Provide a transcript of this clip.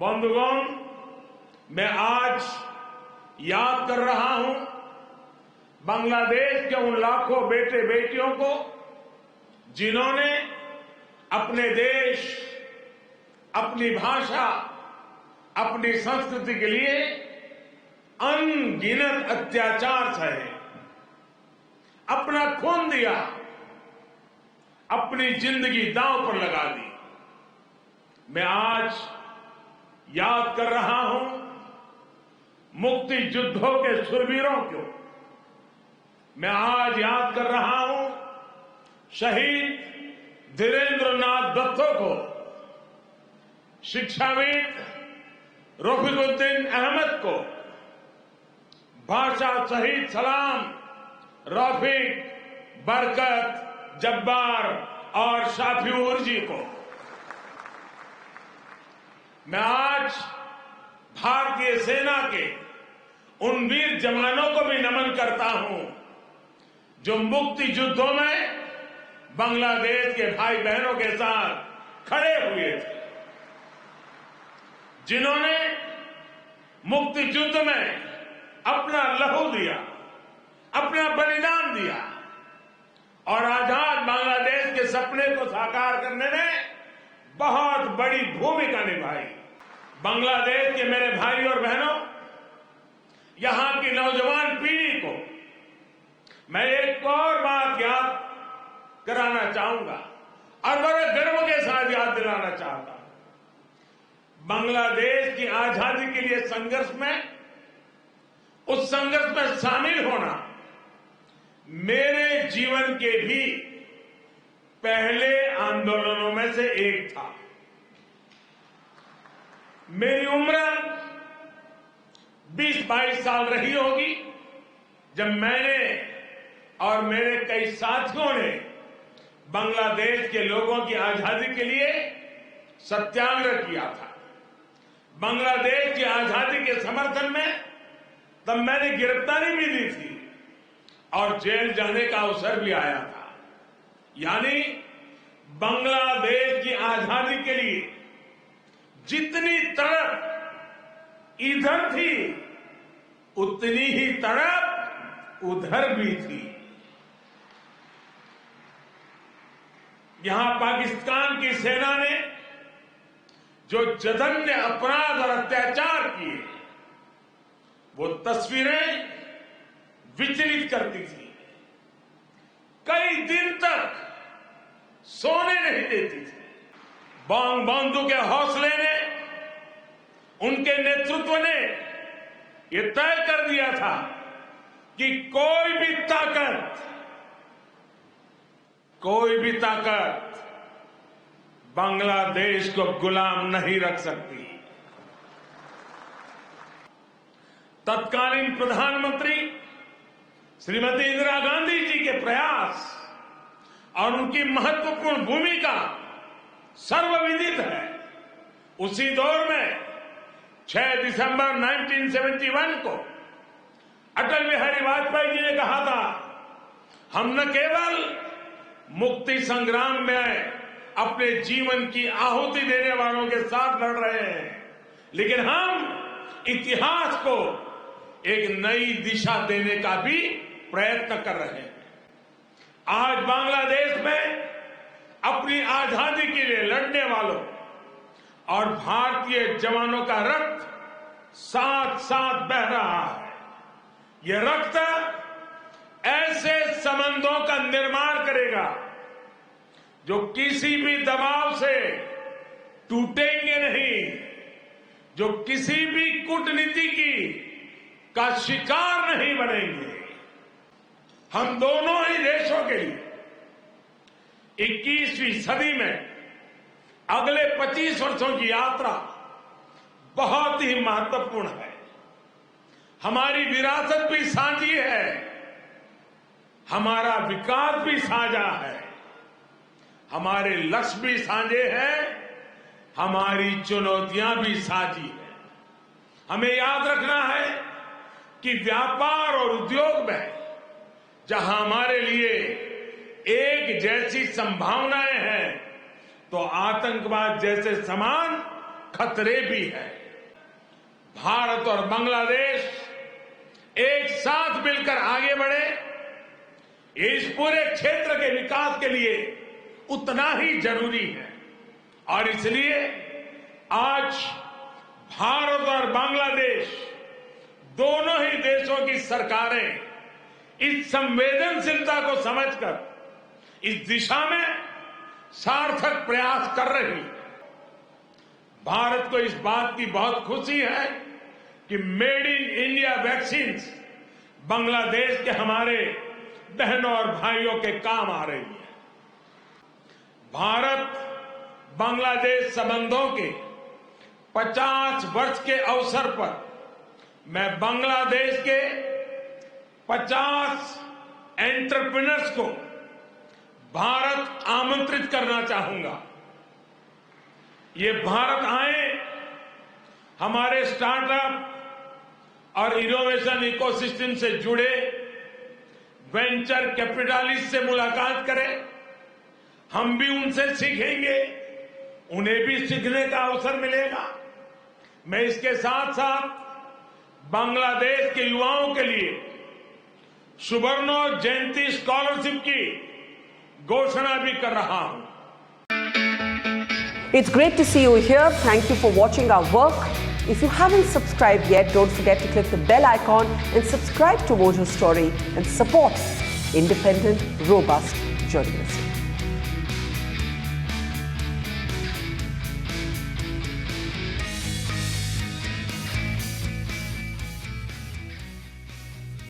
बंधुगण, मैं आज याद कर रहा हूं बांग्लादेश के उन लाखों बेटे बेटियों को जिन्होंने अपने देश, अपनी भाषा, अपनी संस्कृति के लिए अनगिनत अत्याचार सहे, अपना खून दिया, अपनी जिंदगी दांव पर लगा दी। मैं आज याद कर रहा हूं मुक्ति युद्धों के शूरवीरों को। मैं आज याद कर रहा हूं शहीद धीरेन्द्र नाथ दत्तो को, शिक्षाविद रफीकुद्दीन अहमद को, भाषा शहीद सलाम, रफीक, बरकत, जब्बार और शाफी उर्जी को। मैं आज भारतीय सेना के उन वीर जवानों को भी नमन करता हूं जो मुक्ति युद्धों में बांग्लादेश के भाई बहनों के साथ खड़े हुए थे, जिन्होंने मुक्ति युद्ध में अपना लहू दिया, अपना बलिदान दिया और आजाद बांग्लादेश के सपने को साकार करने में बहुत बड़ी भूमिका निभाई। बांग्लादेश के मेरे भाई और बहनों, यहां की नौजवान पीढ़ी को मैं एक और बात याद कराना चाहूंगा और बड़े गर्व के साथ याद दिलाना चाहता हूं। बांग्लादेश की आजादी के लिए संघर्ष में, उस संघर्ष में शामिल होना मेरे जीवन के भी पहले आंदोलनों में से एक था। मेरी उम्र 20-22 साल रही होगी जब मैंने और मेरे कई साथियों ने बांग्लादेश के लोगों की आजादी के लिए सत्याग्रह किया था। बांग्लादेश की आजादी के समर्थन में तब मैंने गिरफ्तारी भी दी थी और जेल जाने का अवसर भी आया था। यानी बांग्लादेश की आजादी के लिए जितनी तड़प इधर थी, उतनी ही तड़प उधर भी थी। यहां पाकिस्तान की सेना ने जो जघन्य अपराध और अत्याचार किए, वो तस्वीरें विचलित करती थी। कई दिन तक सोने नहीं देती थी। बंधु के हौसले ने, उनके नेतृत्व ने यह तय कर दिया था कि कोई भी ताकत बांग्लादेश को गुलाम नहीं रख सकती। तत्कालीन प्रधानमंत्री श्रीमती इंदिरा गांधी जी के प्रयास और उनकी महत्वपूर्ण भूमिका सर्वविदित है। उसी दौर में 6 दिसंबर 1971 को अटल बिहारी वाजपेयी जी ने कहा था, हम न केवल मुक्ति संग्राम में अपने जीवन की आहुति देने वालों के साथ लड़ रहे हैं, लेकिन हम इतिहास को एक नई दिशा देने का भी प्रयत्न कर रहे हैं। आज बांग्लादेश में अपनी आजादी के लिए लड़ने वालों और भारतीय जवानों का रक्त साथ साथ बह रहा है। यह रक्त ऐसे संबंधों का निर्माण करेगा जो किसी भी दबाव से टूटेंगे नहीं, जो किसी भी कूटनीति का शिकार नहीं बनेंगे। हम दोनों ही देशों के लिए 21वीं सदी में अगले 25 वर्षों की यात्रा बहुत ही महत्वपूर्ण है। हमारी विरासत भी साझी है, हमारा विकास भी साझा है, हमारे लक्ष्य भी साझे हैं, हमारी चुनौतियां भी साझी हैं। हमें याद रखना है कि व्यापार और उद्योग में जहां हमारे लिए एक जैसी संभावनाएं हैं, तो आतंकवाद जैसे समान खतरे भी हैं। भारत और बांग्लादेश एक साथ मिलकर आगे बढ़े, इस पूरे क्षेत्र के विकास के लिए उतना ही जरूरी है। और इसलिए आज भारत और बांग्लादेश दोनों ही देशों की सरकारें इस संवेदनशीलता को समझकर इस दिशा में सार्थक प्रयास कर रही है। भारत को इस बात की बहुत खुशी है कि made in India vaccine Bangladesh के हमारे बहनों और भाइयों के काम आ रही है। भारत बांग्लादेश संबंधों के 50 वर्ष के अवसर पर मैं बांग्लादेश के 50 एंटरप्रेन्योर्स को भारत आमंत्रित करना चाहूंगा। ये भारत आए, हमारे स्टार्टअप और इनोवेशन इकोसिस्टम से जुड़े वेंचर कैपिटलिस्ट से मुलाकात करें, हम भी उनसे सीखेंगे, उन्हें भी सीखने का अवसर मिलेगा। मैं इसके साथ साथ बांग्लादेश के युवाओं के लिए सुवर्णो जयंती स्कॉलरशिप की घोषणा भी कर रहा हूं। It's great to see you here. Thank you for watching our work. If you haven't subscribed yet, don't forget to click the bell icon and subscribe to Mojo Story and support independent, robust journalism.